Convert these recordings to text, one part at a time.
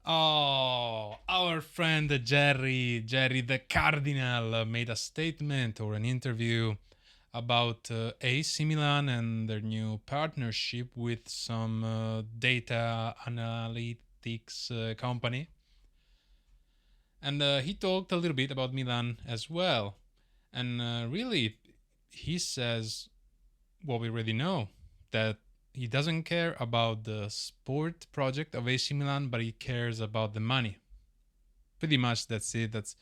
Oh, our friend Jerry the Cardinal, made a statement or an interview about AC Milan and their new partnership with some data analytics company. And he talked a little bit about Milan as well. And really, he says what we already know, that he doesn't care about the sport project of AC Milan, but he cares about the money. Pretty much that's it. That's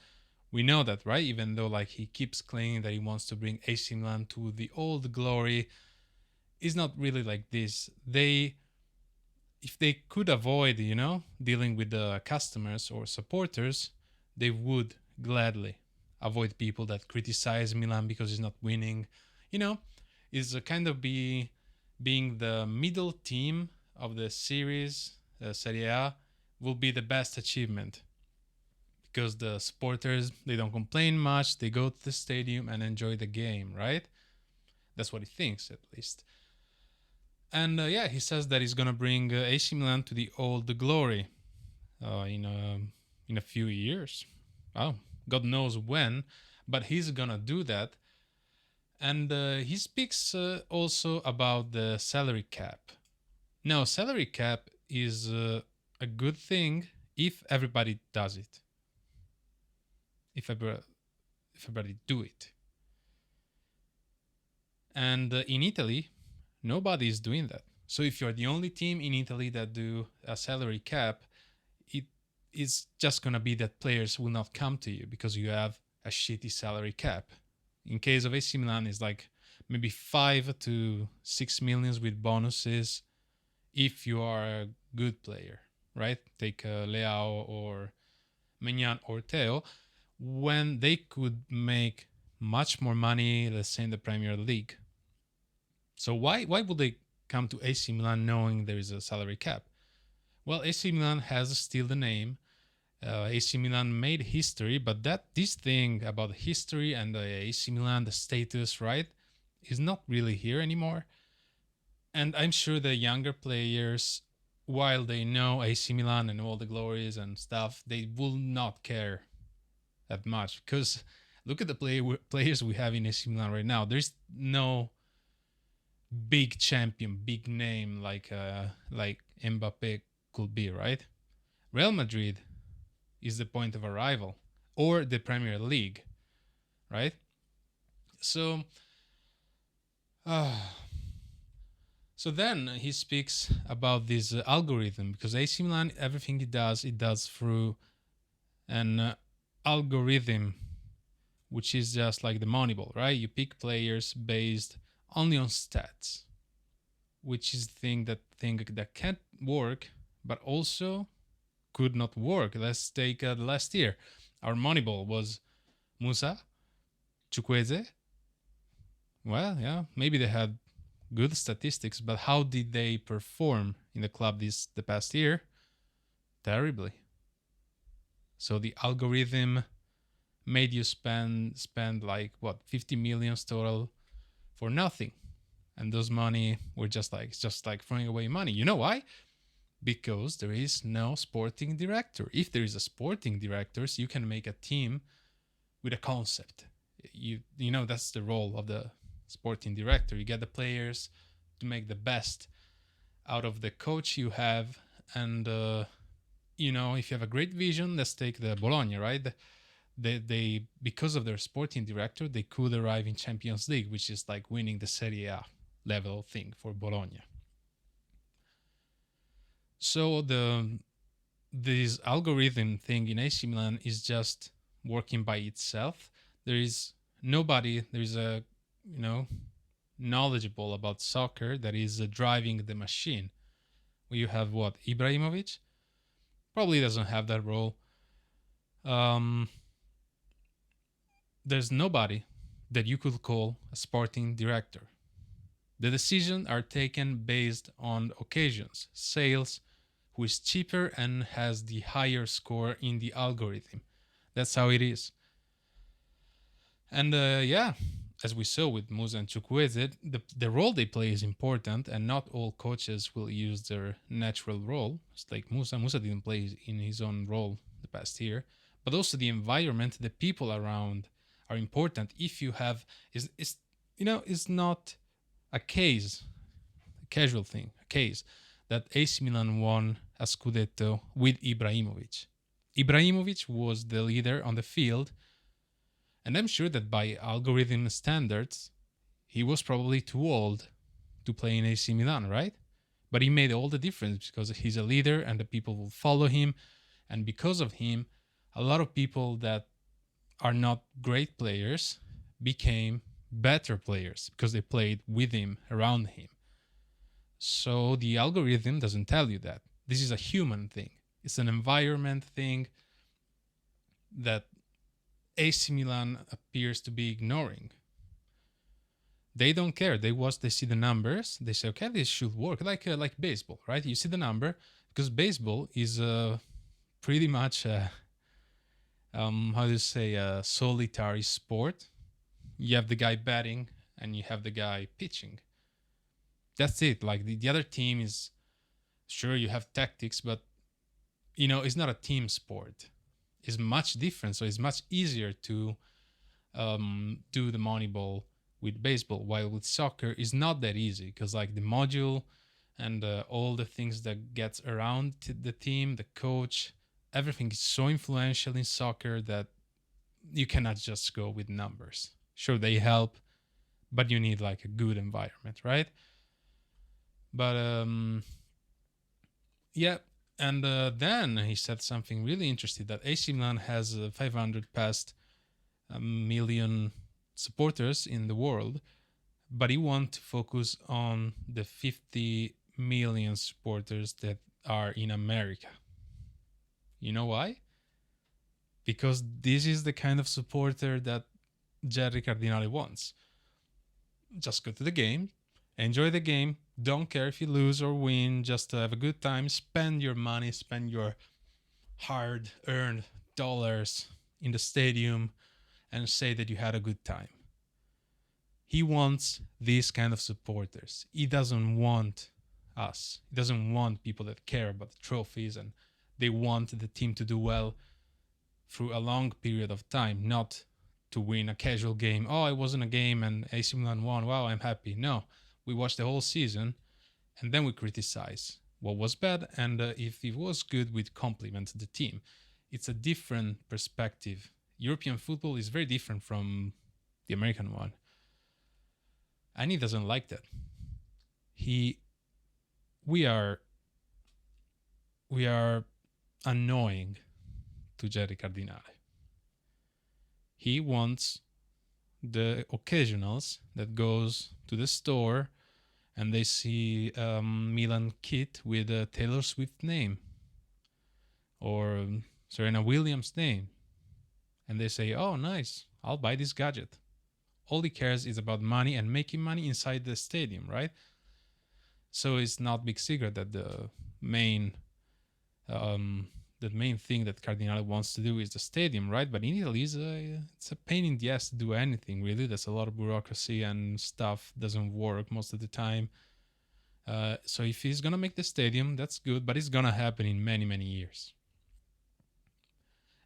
We know that, right? Even though like he keeps claiming that he wants to bring AC Milan to the old glory, it's not really like this. They If they could avoid, dealing with the customers or supporters, they would gladly avoid people that criticize Milan because he's not winning. You know, is a kind of being the middle team of the series Serie A will be the best achievement because the supporters they don't complain much. They go to the stadium and enjoy the game, right? That's what he thinks, at least. And yeah, he says that he's gonna bring AC Milan to the old glory in a few years. Oh, God knows when, but he's gonna do that. And he speaks also about the salary cap. Now, salary cap is a good thing if everybody does it. If everybody do it. And in Italy, nobody is doing that. So if you're the only team in Italy that do a salary cap, it is just gonna be that players will not come to you because you have a shitty salary cap. In case of AC Milan, it's like maybe 5 to 6 millions with bonuses if you are a good player, right? Take Leao or Menyan or Teo, when they could make much more money, let's say in the Premier League. So why would they come to AC Milan knowing there is a salary cap? Well, AC Milan has still the name. AC Milan made history, but this thing about history and the AC Milan, the status, right, is not really here anymore. And I'm sure the younger players, while they know AC Milan and all the glories and stuff, they will not care that much because look at the players we have in AC Milan right now. There's no big champion, big name like Mbappe could be, right? Real Madrid is the point of arrival, or the Premier League, right? So, uh, so then he speaks about this algorithm because AC Milan, everything it does through an algorithm, which is just like the Moneyball, right? You pick players based only on stats, which is the thing that can't work, but also could not work. Let's take the last year. Our Moneyball was Musa, Chukwueze. Well, yeah, maybe they had good statistics, but how did they perform in the club the past year? Terribly. So the algorithm made you spend like what 50 millions total for nothing, and those money were just like throwing away money. You know why? Because there is no sporting director. If there is a sporting director, so you can make a team with a concept. You know that's the role of the sporting director. You get the players to make the best out of the coach you have, and if you have a great vision, let's take the Bologna, right? They because of their sporting director, they could arrive in Champions League, which is like winning the Serie A level thing for Bologna. So this algorithm thing in AC Milan is just working by itself. There is nobody. There is a knowledgeable about soccer that is driving the machine. You have what, Ibrahimovic? Probably doesn't have that role. Um, there's nobody that you could call a sporting director. The decisions are taken based on occasions, sales, who is cheaper and has the higher score in the algorithm. That's how it is. And yeah, as we saw with Musa and Chukwueze, the role they play is important, and not all coaches will use their natural role. It's like Musa. Musa didn't play in his own role the past year, but also the environment, the people around are important. If you have is it's not a case, a casual thing, a case that AC Milan won a Scudetto with Ibrahimovic. Ibrahimovic was the leader on the field, and I'm sure that by algorithm standards, he was probably too old to play in AC Milan, right? But he made all the difference because he's a leader and the people will follow him. And because of him, a lot of people that are not great players became better players because they played with him, around him. So the algorithm doesn't tell you that. This is a human thing, it's an environment thing that AC Milan appears to be ignoring. They don't care. They watch. They see the numbers. They say, "Okay, this should work." Like baseball, right? You see the number because baseball is pretty much how do you say a solitary sport. You have the guy batting and you have the guy pitching. That's it. Like the other team is sure you have tactics, but it's not a team sport. It's much different. So it's much easier to do the Moneyball with baseball, while with soccer is not that easy because like the module and all the things that gets around the team, the coach, everything is so influential in soccer that you cannot just go with numbers. Sure, they help, but you need like a good environment, right? But yeah. And then he said something really interesting that AC Milan has 500 past million supporters in the world, but he wants to focus on the 50 million supporters that are in America. You know why? Because this is the kind of supporter that Jerry Cardinale wants. Just go to the game, enjoy the game, don't care if you lose or win, just have a good time, spend your money, spend your hard earned dollars in the stadium, and say that you had a good time. He wants these kind of supporters. He doesn't want us. He doesn't want people that care about the trophies and they want the team to do well through a long period of time, not to win a casual game. Oh, I was in a game and AC Milan won. Wow, I'm happy. No, we watch the whole season and then we criticize what was bad, and if it was good, we'd compliment the team. It's a different perspective. European football is very different from the American one, and he doesn't like that. He, we are, we are annoying to Jerry Cardinale. He wants the occasionals that goes to the store and they see Milan kit with a Taylor Swift name or Serena Williams name, and they say, "Oh, nice! I'll buy this gadget." All he cares is about money and making money inside the stadium, right? So it's not big secret that um, the main thing that Cardinale wants to do is the stadium, right? But in Italy, it's a pain in the ass to do anything, really. There's a lot of bureaucracy and stuff doesn't work most of the time. So if he's going to make the stadium, that's good, but it's going to happen in many, many years.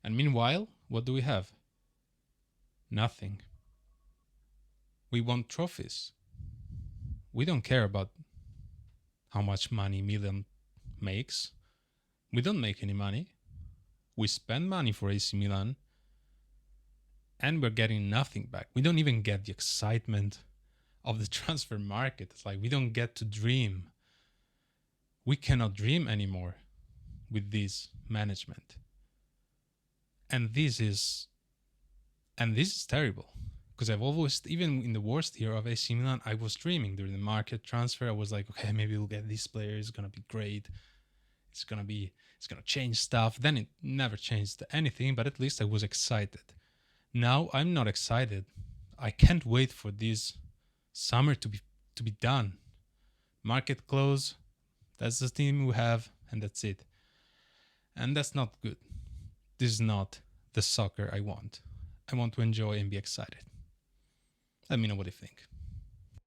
And meanwhile, what do we have? Nothing. We want trophies. We don't care about how much money Milan makes. We don't make any money. We spend money for AC Milan and we're getting nothing back. We don't even get the excitement of the transfer market. It's like we don't get to dream. We cannot dream anymore with this management. And this is terrible. Because I've always, even in the worst year of AC Milan, I was dreaming during the market transfer. I was like, okay, maybe we'll get this player. It's gonna be great. It's gonna change stuff. Then it never changed anything, but at least I was excited. Now I'm not excited. I can't wait for this summer to be done. Market close. That's the team we have, and that's it. And that's not good. This is not the soccer I want. I want to enjoy and be excited. Let me know what you think.